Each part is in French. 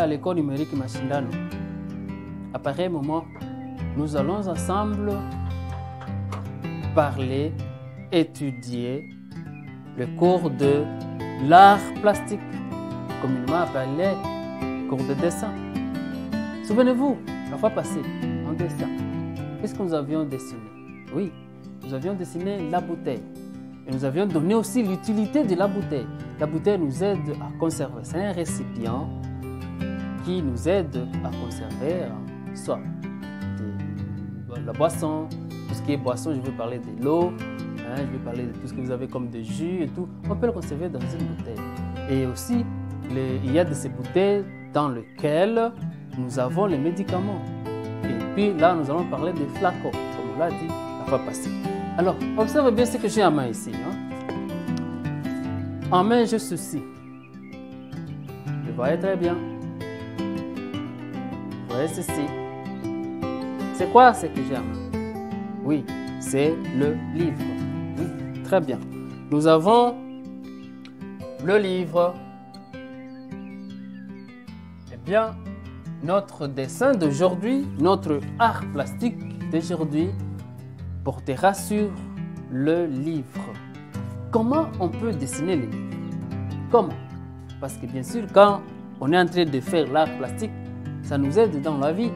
l'école numérique Mashindano. À pareil moment, nous allons ensemble parler, étudier le cours de l'art plastique, communément appelé cours de dessin. Souvenez-vous, la fois passée, en dessin, qu'est-ce que nous avions dessiné? Oui, nous avions dessiné la bouteille. Et nous avions donné aussi l'utilité de la bouteille. La bouteille nous aide à conserver. C'est un récipient qui nous aide à conserver soit de la boisson, tout ce qui est boisson, je veux parler de l'eau, je vais parler de tout ce que vous avez comme de jus et tout. On peut le conserver dans une bouteille. Et aussi, il y a de ces bouteilles dans lesquelles nous avons les médicaments. Et puis là, nous allons parler des flacons, comme on l'a dit la fois passée. Alors, observez bien ce que j'ai en main ici. En main, j'ai ceci. Vous voyez très bien. Vous voyez ceci. C'est quoi ce que j'ai en main? Oui, c'est le livre. Oui, très bien. Nous avons le livre. Eh bien, notre dessin d'aujourd'hui, notre art plastique d'aujourd'hui, portera sur le livre. Comment on peut dessiner les livres? Comment? Parce que bien sûr, quand on est en train de faire l'art plastique, ça nous aide dans la vie.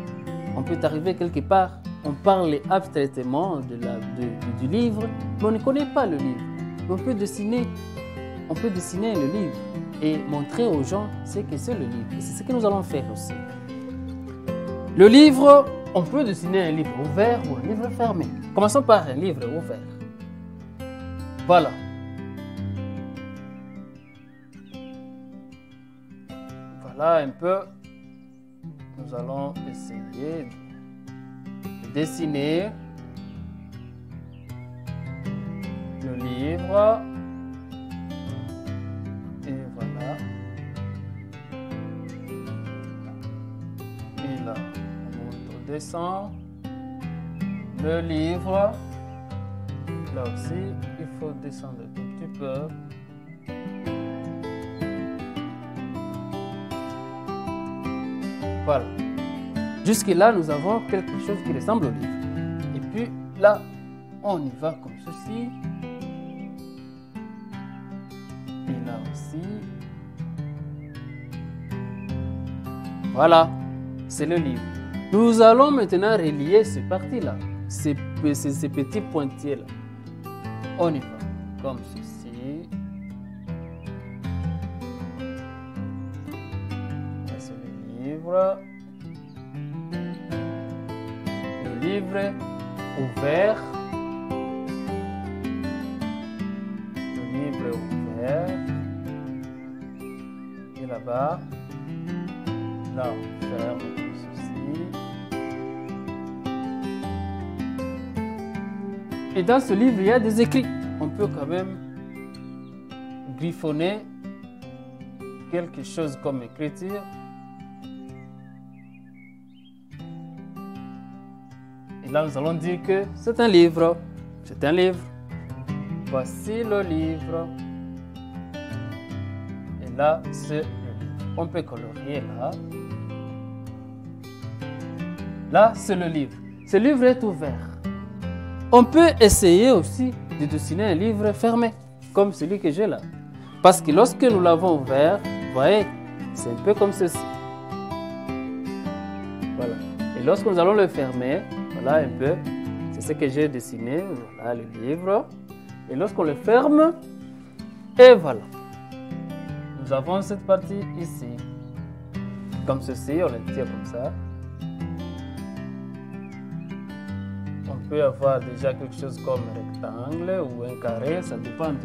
On peut arriver quelque part, on parle abstraitement du livre, mais on ne connaît pas le livre. On peut dessiner le livre et montrer aux gens ce que c'est le livre. Et c'est ce que nous allons faire aussi. Le livre, on peut dessiner un livre ouvert ou un livre fermé. Commençons par un livre ouvert. Voilà. Voilà un peu. Nous allons essayer de dessiner le livre. Et voilà. Et là, on descend le livre. Là aussi, il faut descendre un tout petit peu. Voilà. Jusque-là, nous avons quelque chose qui ressemble au livre. Et puis là, on y va comme ceci. Et là aussi. Voilà, c'est le livre. Nous allons maintenant relier ces parties-là, ces petits pointillés-là. On y va, comme ceci. Là, c'est le livre. Le livre ouvert. Le livre ouvert. Et là-bas, là, on ferme comme ceci. Et dans ce livre, il y a des écrits. On peut quand même griffonner quelque chose comme écriture. Et là, nous allons dire que c'est un livre. C'est un livre. Voici le livre. Et là, c'est le livre. On peut colorier là. Là, c'est le livre. Ce livre est ouvert. On peut essayer aussi de dessiner un livre fermé, comme celui que j'ai là. Parce que lorsque nous l'avons ouvert, vous voyez, c'est un peu comme ceci. Voilà. Et lorsque nous allons le fermer, voilà un peu, c'est ce que j'ai dessiné, voilà le livre. Et lorsqu'on le ferme, et voilà. Nous avons cette partie ici. Comme ceci, on le tient comme ça. On peut avoir déjà quelque chose comme un rectangle ou un carré, ça dépend de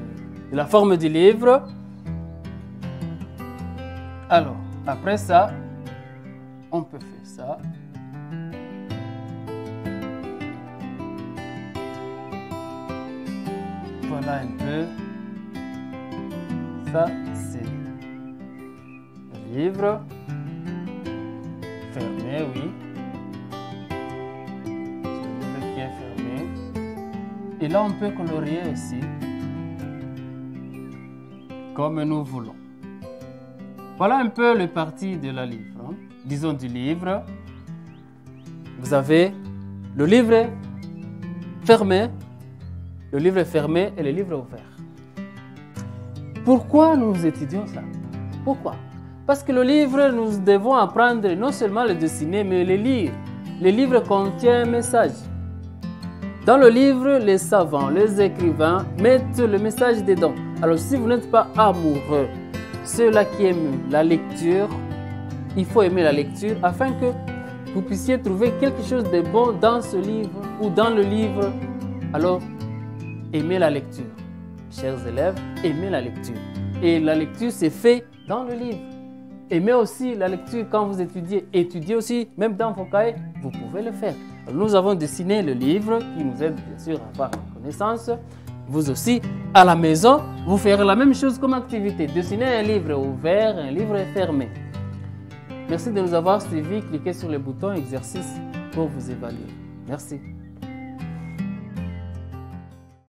la forme du livre. Alors, après ça, on peut faire ça. Voilà un peu. Ça, c'est le livre. Fermé, oui. Fermé. Et là, on peut colorier aussi comme nous voulons. Voilà un peu le parti de la livre. disons, du livre. Vous avez le livre fermé, et le livre ouvert. Pourquoi nous étudions ça? Pourquoi? Parce que le livre, nous devons apprendre non seulement le dessiner, mais le lire. Le livre contient un message. Dans le livre, les savants, les écrivains mettent le message dedans. Alors si vous n'êtes pas amoureux, ceux-là qui aiment la lecture, il faut aimer la lecture afin que vous puissiez trouver quelque chose de bon dans ce livre ou dans le livre. Alors, aimez la lecture. Chers élèves, aimez la lecture. Et la lecture, c'est fait dans le livre. Aimez aussi la lecture quand vous étudiez. Étudiez aussi, même dans vos cahiers, vous pouvez le faire. Alors, nous avons dessiné le livre qui nous aide bien sûr à avoir une connaissance. Vous aussi, à la maison, vous ferez la même chose comme activité. Dessiner un livre ouvert, un livre fermé. Merci de nous avoir suivis. Cliquez sur le bouton exercice pour vous évaluer. Merci.